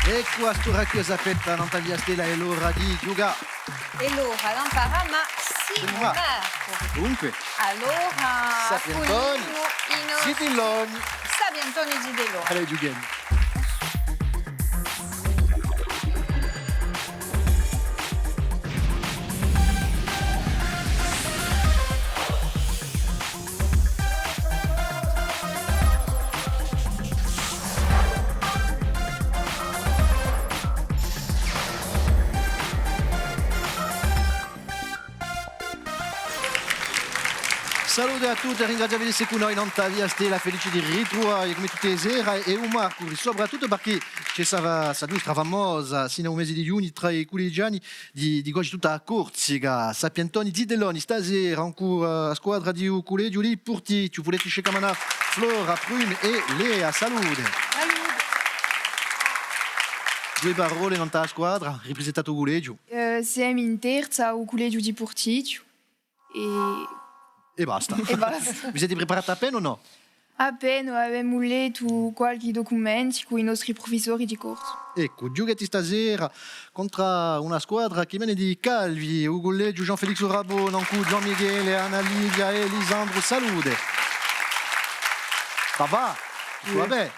E questo racchiusa fetta non taglia stella e l'ora di Giuga. E l'ora l'imparà, ma sì, Ma. Marco. Dunque, Allora, Sapientoni, Zitilloni. Sapientoni Zitilloni. Allez, Giughen. Salute a tutti, ringraziamo di essere con noi in Tavia Stella, felice di ritrovare come tutte le sere e un Marco, soprattutto perché c'è questa nostra famosa, sino a un mese di giugno, tra i collegiani di oggi tutta a Corsica, Sapientoni, Zitelloni, stasera ancora a squadra di un collegio lì, Purti, ci volete scegliere Flora, Prune e Lea, salute. Due parole in tutta squadra, rappresentato il collegio. Siamo in terza al collegio di Porticcio E basta. e basta. Vi siete preparati appena o no? Appena abbiamo letto qualche documenti con i nostri professori di corso. Ecco, giocate stasera contro una squadra che viene di Calvi, un collegio Jean-Félix Rabon, Gian Michele, Anna Livia e Elisandro, salute. Ça va? Vabbè.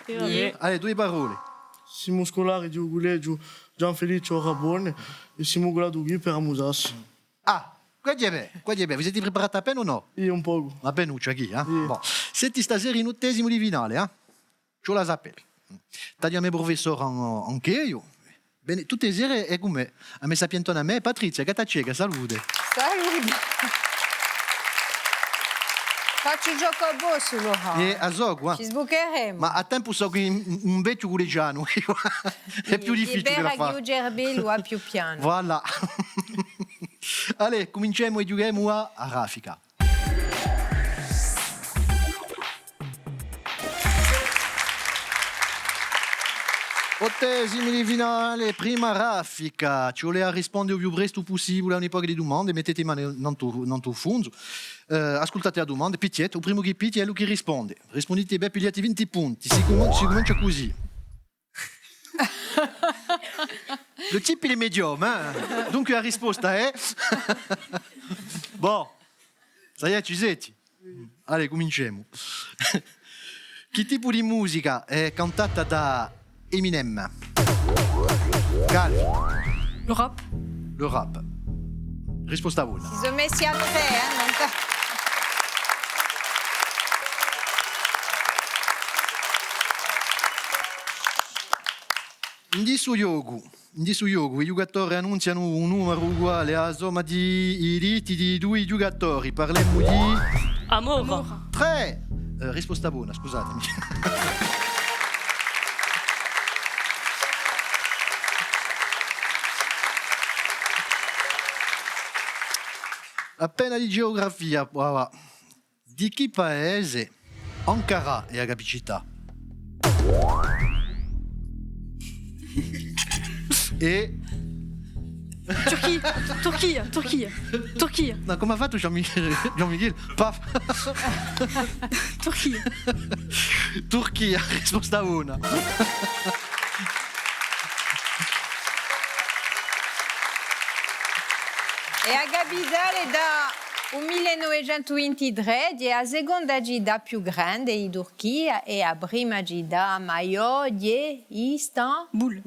Allez, due parole. Siamo scolari di un collegio Gianfelice Rabone e siamo graduati per Amusas. Ah, qua è bene. Vi siete preparati appena o no? Io un po'. Va bene, qui, eh? Bon. Senti stasera in ottesimo di finale, eh? Ce la sapete. Tagliamo i professori anche io. Bene, tutte le sere è con me. A me Sapientone a me, Patrizia, Gatacega, salute. Salute. Faccio gioco a boss, Laura. E a Zogua. Ci sbucheremo. Ma a tempo so che un vecchio collegiano è più difficile da fare. È Gerbello a più piano. Voilà. Allez, cominciamo e giochiamo a Raffica. Ottesimi di finale, prima Raffica. Ci voleva rispondere il più presto possibile a un'epoca di domande. Mettete mano non tu fondo. Ascoltate la domanda, pitiet, il primo che piti è lui che risponde. Rispondete bene, pigliate 20 punti. Si comincia così. Le type il est médium, hein? Donc la risposta è... Bon, ça y est, ci siete? Allez, cominciamo. Che tipo di musica è cantata da Eminem? Calvi. Le rap. Le rap. Risposta buona. Si sono messi a tre, non In su yoga, i giocatori annunciano un numero uguale alla somma di diritti di due giocatori. Parliamo di... Amore. 3. Risposta buona, scusatemi. Appena di geografia, wow. Di che paese Ankara è la capacità? E... Turchia. No, come ha fatto Jean-Michel? Paf. Turchia, risposta una. E a capitale da 1923 è la seconda città più grande in Turchia e la prima città maggiore di Istanbul.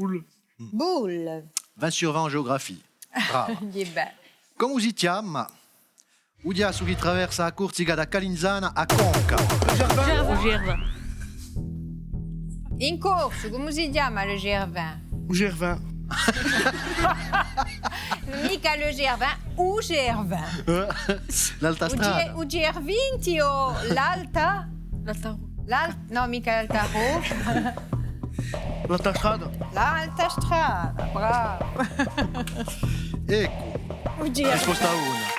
20 sur 20 en géographie. Bravo. Come si chiama? Udiasso che attraversa la Corsica da Calinzana a Conca. Gerva. In corso, come si chiama le Gervin? O Gervin. Mica le Gervin, o Gervin. L'alta strada. O Gervinti o l'Alta? No, mica l'Alta Roja. L'alta strada. L'Alta Strada, bravo. Ecco, O Gervin. risposta una.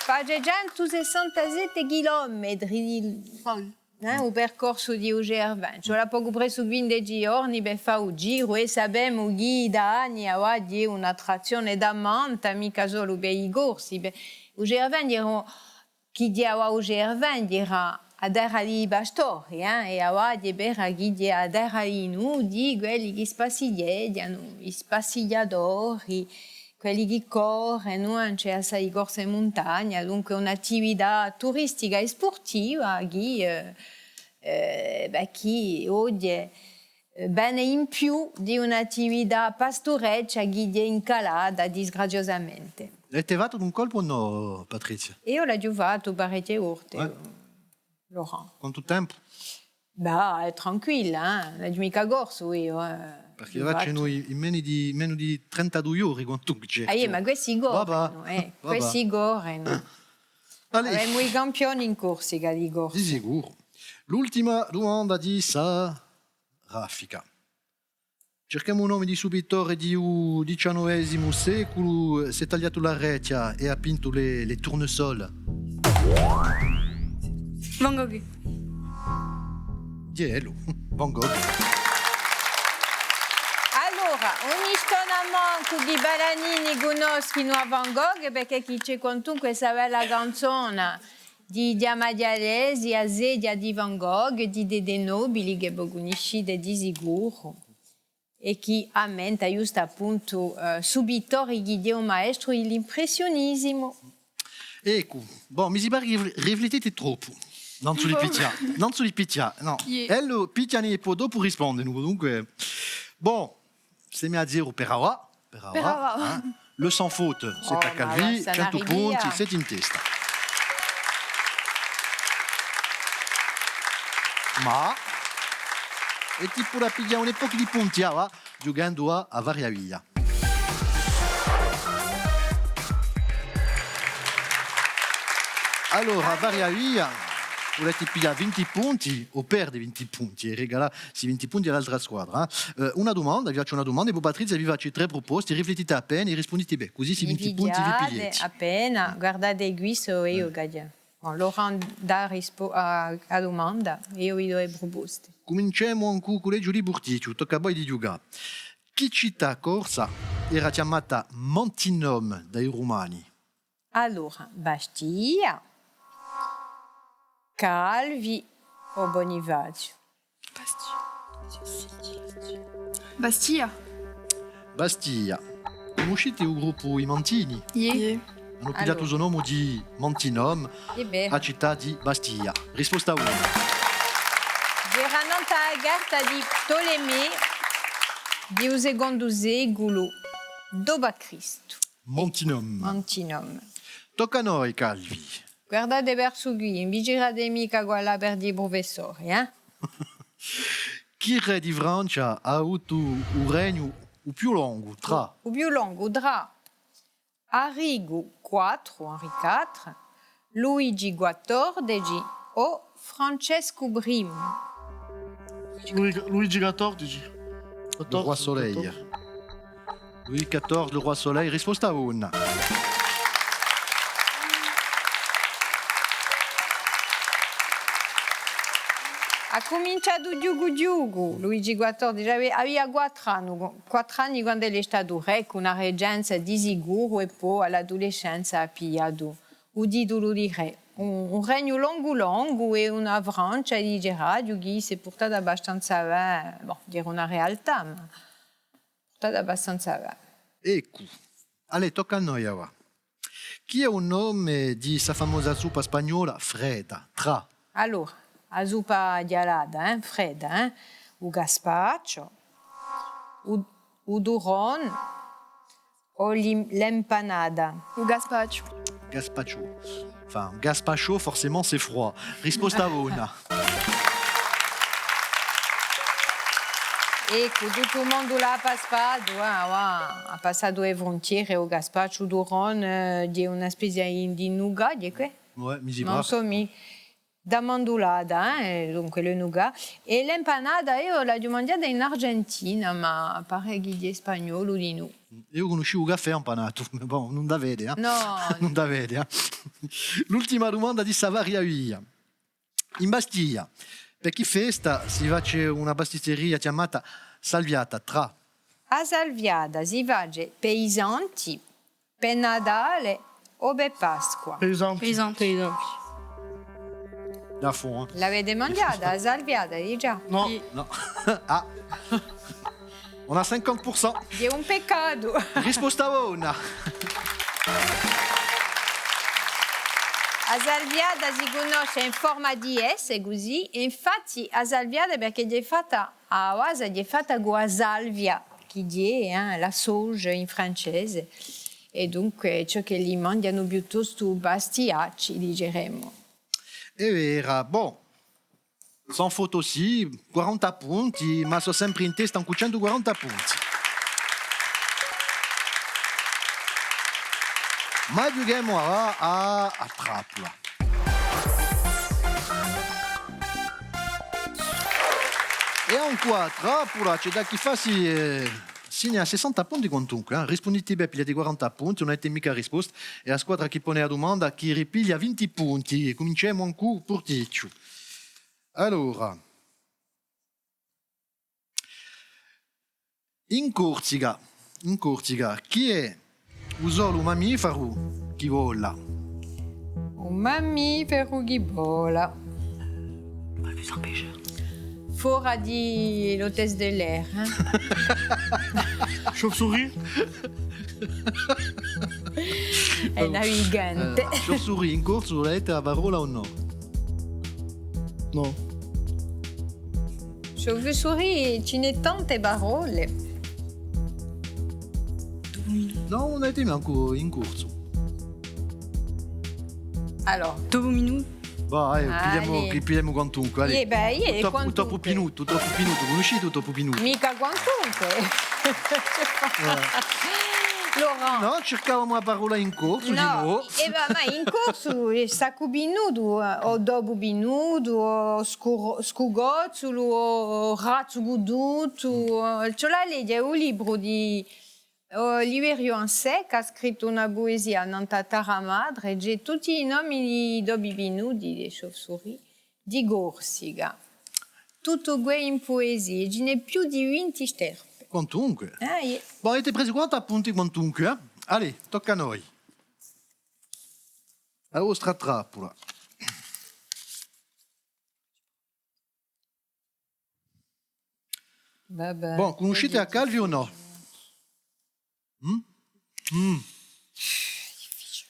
Fa 167 chilometri il percorso di Gervin. C'è la poco presso 15 giorni per fare un giro e sappiamo che da anni è un'attrazione da manta, mica solo per i corsi. Gervin dirà chi dia a Gervin dirà aderali bastori, e a di beraghi aderali nu di quelli che spasigliano, i spasigliatori, quelli che corrono, c'è assai corse in montagna, dunque un'attività turistica e sportiva che oggi bene in più di un'attività pastoreccia che è incalata disgraziosamente. Avete fatto un colpo o no, Patrizia? Io l'ho giocato parecchie volte, Ouais. Laurent. Quanto tempo? Bah, tranquilla, non è mica corso io. Perché faccio noi in meno di 32 ore quanto c'è. Ma questi corrono, Vabbè. questi corrono. Allez, Avremo i campioni in corsica di corso. di sicuro. L'ultima domanda di Raffica. Cerchiamo un nome di subitore di XIX secolo, si è tagliato la recchia e ha pinto le tournesol. Van Gogh. Diello, Van Gogh. Allora, ogni stonamento di Balanini conoscono a Van Gogh perché chi c'è comunque sa la canzone di Diamadialesi, a sedia di Van Gogh, di Dede Nobili che conoscete di sicuro e che ammenta giusto appunto subitori che è un maestro dell'impressionismo. Ecco, bon, mi si pare che riflettete troppo. Non sulle picchia, no. Yeah. Elle picchia e poi dopo risponde, dunque. Bon, semi a zero per ora. ora. Le sans faute, c'est Oh, a Calvi, ma 100 la punti, Sanaribia. 7 in testa. Ma e tipo da pigliare un po' di punti, va, giocando a varia via. Allora, varia via, volete pigliare 20 punti o perde 20 punti e regalare questi 20 punti all'altra squadra. Una domanda, vi faccio una domanda e poi Patrizia vi faccio 3 proposte, riflettete appena e rispondete bene, così questi 20 punti vi Invidiate pigliate. appena, guardate il guiso e io gaglio. Bon, Laurent dà a domanda e io vi do le proposte. Cominciamo ancora con Giulia Burticcio, tocca a voi di giocare. Che città corsa era chiamata Montinom dai romani? Allora, Bastia, Calvi o Bonifacio? Bastia. Bastia. Conoscete il gruppo I Montini? Yeah. Hanno pigliato il nome di Montinom, E beh, la città di Bastia. Risposta 1. Gerananta Agartha di Ptolemy di secondo secolo d.C. Montinom. Montinom. Tocca a noi, Calvi. Guardate verso qui, vi girate mica quella per i professori, eh? Chi re di Francia ha avuto un regno più lungo tra O più lungo tra Arrigo IV, Henri IV, Luigi XIV o Francesco I. Luigi XIV. le roi Soleil? Louis XIV, le roi Soleil. Risposta 1. Ha cominciato Giugu. Luigi XIV aveva 4 anni quando è stato re, con una reggenza di sicuro e poi all'adolescenza ha pigliato il titolo di re. Un regno lungo e una Francia di Gerardo che si è portata abbastanza, dire una realtà, ma portata abbastanza avanti. Ecco. Allora, tocca a noi ora. Chi è un nome di questa famosa zuppa spagnola fredda tra Allora, la zuppa dialada, fredda, o gazpacho, o duron o l'empanada. O gazpacho. gazpacho? Enfin, gazpacho, forcément, c'est froid. Risposta 1. Ecco, tutto il mondo l'ha passato, ha passato le frontiere o gazpacho duron di una specie di nougat, di che? Ouais, mi si Non va. so, da mandolada, dunque le nougat. E l'empanada io l'ho mangiata in Argentina, ma pare che è spagnolo di noi. Io conoscevo il caffè impanato, ma bon, non da vede, eh? No, Non da vede, eh? L'ultima domanda di Savaria Via. In Bastiglia, per chi festa si face una pasticceria chiamata Salviata tra a Salviada si face peisanti, per Natale o per Pasqua. Per esempio. Paysanti. Da fond, hein. L'avete mangiata, la salviata, di già. No, Non. Ah. On a 50%. È un peccato. Risposta buona. La salviata si conosce in forma di S, così, e infatti la salviata perché è fatta a base, è fatta con la salvia, che è la sauge in francese, e dunque ciò che li mangiano piuttosto pastiacci, diremmo. È vera. Bon. Sans faute aussi, 40 punti, ma sono sempre in testa con 140 punti. Ma giochiamo a trappola. E ancora a trappola c'è da chi fa si a 60 punti quantunque. Rispondete bene, pigliate 40 punti, non avete mica risposta. E la squadra che pone la domanda chi ripiglia 20 punti. E cominciamo ancora porticcio. Allora, in Corsica, chi è un solo mammifero che vola? Un mammifero che vola. C'est un pêcheur. Fora di l'hôtesse de l'air. chauve-souris. È navigante. Chauve-souris in corso, volete la parola o no? No. Chauve-souris, ce n'è tante parole. No, non avete ancora in corso. Allora, Tobominou. Vai, Allez. pigliamo quantunque. Allez. quantunque. Troppo pinuto. Conoscete troppo pinuto? Mica quantunque. Laurent. No, cercavamo la parola in corso, di No, nuovo. ma in corso sacco binudo, o dobo binudo, o scugozzolo, o razzo guduto. Ce l'ha lì, è un libro di Liverio Ansè che ha scritto una poesia in Tara Madre e c'è tutti i nomi di dobi binudi, di chauve-souris, di Corsica. Tutto questo in poesia, ce n'è più di 20 sterpe. Quantunque. Yeah. Bon, avete preso 40 punti quantunque, eh? Allez, tocca a noi. La vostra trappola. Vabbè. Bon, conoscete a Calvi o no?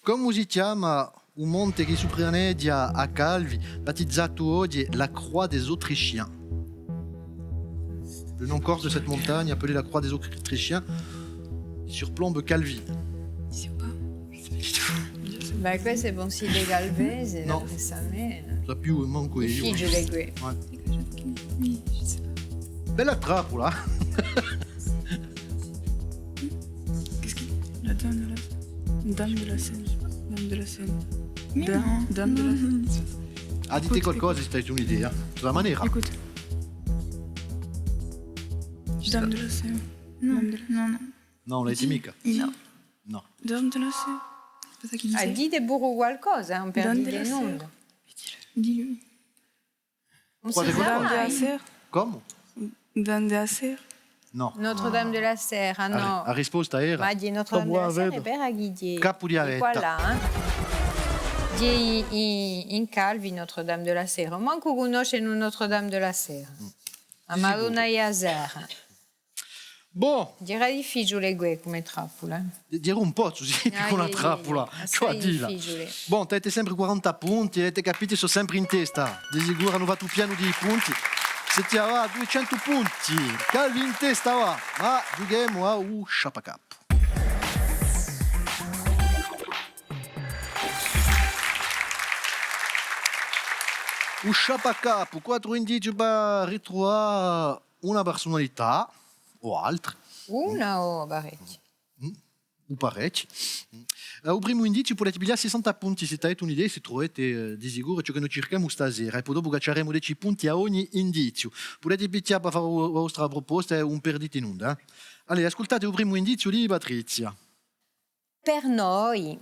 Come si chiama un monte che soprannedia a Calvi, battezzato oggi la Croix des Autrichiens? Le nom corse de cette montagne, appelée la Croix des Autrichiens, surplombe Calvi. Beh, questo è Bonsile Galvese, No. recentemente. Sa più manco io. Figlio di qui. Bella trappola. Qu'est-ce qui... La dame de la Seine. Dame de la Seine. Mais non. Dame de la Seine. Ah, dite qualcosa se avete un'idea. Sulla maniera. Écoute. Dame de la Seine. Non, non, non. No, l'avete mica. Non. No. Dame de la Seine. C'est pas ça qu'il Ah, disait. dite pure qualcosa, un per Dame dire della nulla. Sera. Dis-lui. Non Quale si cosa? sa Dame de la mai. Serre. Come? Dame de la Serre. No. Notre-Dame de la Serre, ah no. La risposta era Ma di Notre-Dame de la Tabua Serre vedo. è per Aghidie. Capo di Avetta. Qua là, di in Calvi Notre-Dame de la Serre. Manco conosce Notre-Dame de la Serre. A Madonna Iazera. Bon, Direi difficile come trappola. dire un po' così con la trappola. Cioè, dilla. difficile. Bon, avete sempre 40 punti, avete capito, sono sempre in testa. Di sicuro hanno fatto piano di punti. Se ti va 200 punti, Calvi in testa va. Ma giochiamo a un sciapacap. Un sciapacap, 4 indizi per ritrovare una personalità o altre. Una o parecchie? O parecchi. Il primo indizio potete pigliare 60 punti se avete un'idea, se trovate di sicuro ciò che noi cerchiamo stasera. E poi dopo cacceremo 10 punti a ogni indizio. Potete pigliare per fare la vostra proposta e un perdite in onda. Allora, ascoltate il primo indizio di Patrizia. Per noi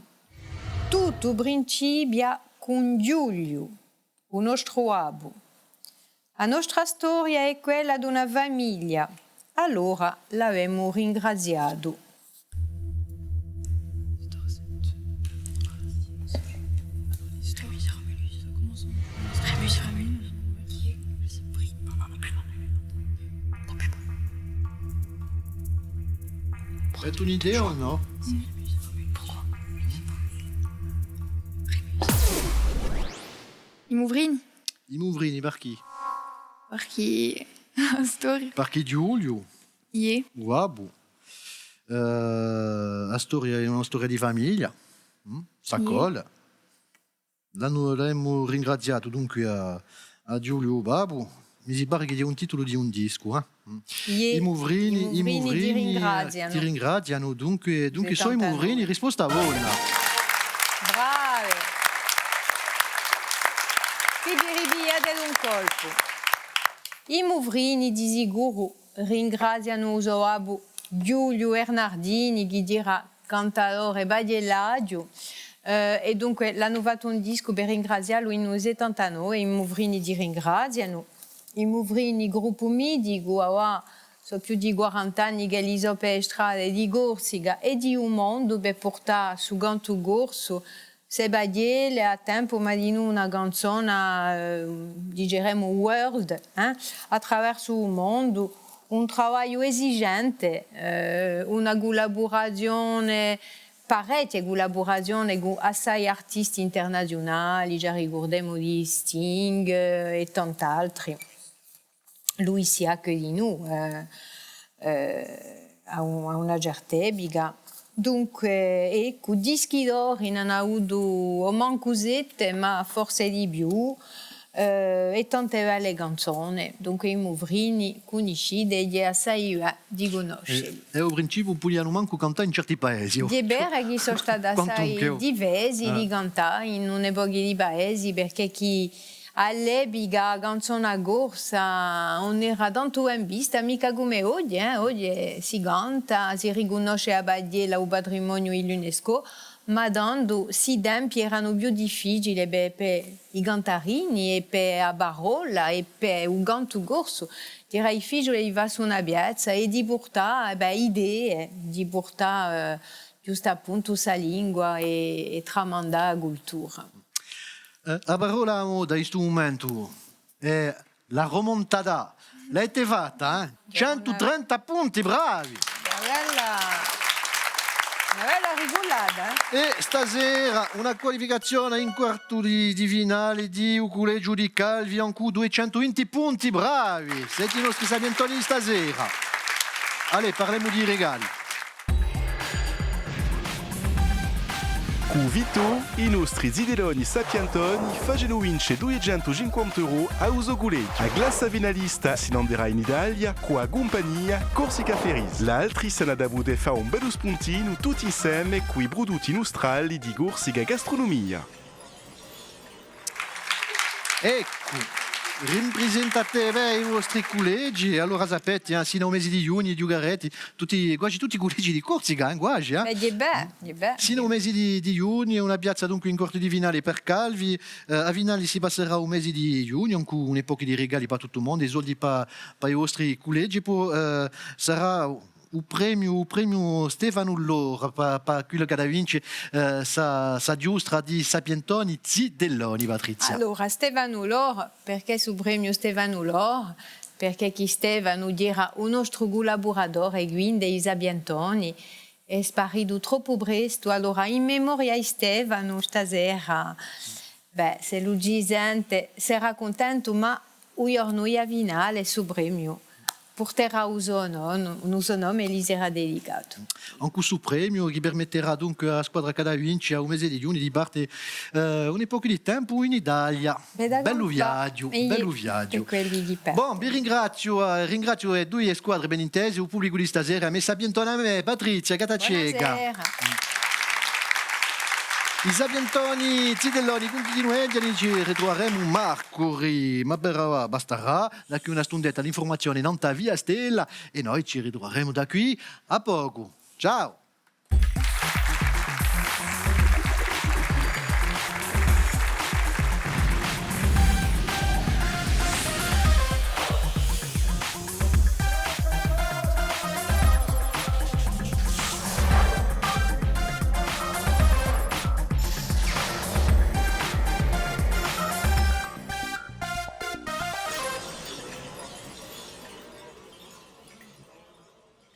tutto principia con Giulio, il nostro abu. La nostra storia è quella di una famiglia. Allora l'abbiamo ringraziato. Avete un'idea o no? I Mouvrini. I Mouvrini, per chi? Perché la storia. Per chi Giulio? Ie. Wabu. La storia è una storia di famiglia. S'accolla. L'abbiamo ringraziato dunque a Giulio Babu. Mi pare che è un titolo di un disco. Ie. I Mouvrini ti ringraziano. Dunque sono i Mouvrini, risposta a voi. Brave. Qui diribia un colpo. I Mouvrini di sicuro ringraziano Zoabu Giulio Ernardini che dirà cantautore Badieladio. E dunque l'hanno fatto un disco per ringraziarlo in 79 e i Mouvrini di ringraziano. I Mouvrini gruppo Midigo sono più di 40 anni che l'Iso Pestrale di Gorsiga e di un mondo per portare su Gantu Gorso se Badiele a tempo ma di una canzone diremo world attraverso il mondo un lavoro esigente una collaborazione parecchie collaborazioni con assai artisti internazionali già ricordiamo di Sting e tanti altri lui si ha che di noi a una certa dunque ecco dischi d'oro non hanno avuto o mancosette ma forse di più e tante belle canzoni dunque i Mouvrini conoscete e assai di conoscere E al principio pugliano manco cantare in certi paesi. di bere che sono stati assai diversi di cantare in un'epoca di paesi perché chi all'epoca canzone a corsa non era tanto in vista mica come oggi oggi si canta si riconosce a Badiela un patrimonio dell'UNESCO ma dando si tempi erano più difficili per i cantarini e per la parola e per il canto corso direi i figli li va su una piazza e di portare idee di portare giusto appunto sa lingua e tramandare la cultura. La parola da questo momento è la remontada. L'avete fatta, 130 punti, bravi! Una bella regolata, E stasera una qualificazione in quarto di finale di un collegio di Calvi, anche 220 punti, bravi! Siete i nostri sapientoni di stasera. Allez, parliamo di regali. Cu Vito, i nostri zideloni sapientoni facendo vincere 250 euro a uso guleggi. A glassa finalista si landerà in Italia con la compagnia Corsica Ferries. L'altri se ne da fa un bello spuntino tutti insieme con i prodotti nostrali di Corsica Gastronomia. Ecco, rappresentate bene i vostri collegi, allora sapete, sino al mese di giugno, di Ugaretti, quasi tutti i collegi di Corsica, quasi. di beh. Sino al mese di giugno, una piazza dunque in corte di finale per Calvi, a finale si passerà un mese di giugno, con un'epoca di regali per tutto il mondo, i soldi per i vostri collegi, poi sarà il premio Stefano Lor per quello che ha vinto sa giostra di Sapientoni Zidelloni, Patrizia. Allora, Stefano Lor, perché sul premio Stefano Lor? Perché chi Stefano dirà un nostro collaboratore, quindi i Sapientoni, è sparito troppo presto, allora in memoria di Stefano stasera, se lui sente, sarà contento, ma il giorno a finale sul premio. Porterà un suo nome e gli sarà dedicato. Anche questo premio che permetterà dunque alla squadra che ha vinto a un mese di giugno di parte un'epoca di tempo in Italia. Bello viaggio, bello viaggio. Bon, vi ringrazio le due squadre ben intese, il pubblico di stasera, me Sapientone a me, Patrizia, Catacega. I Sapientoni Zidelloni continuano, ci ritroveremo mercoledì, ma però basterà, da qui una stundetta di informazione in via Stella e noi ci ritroveremo da qui a poco. Ciao!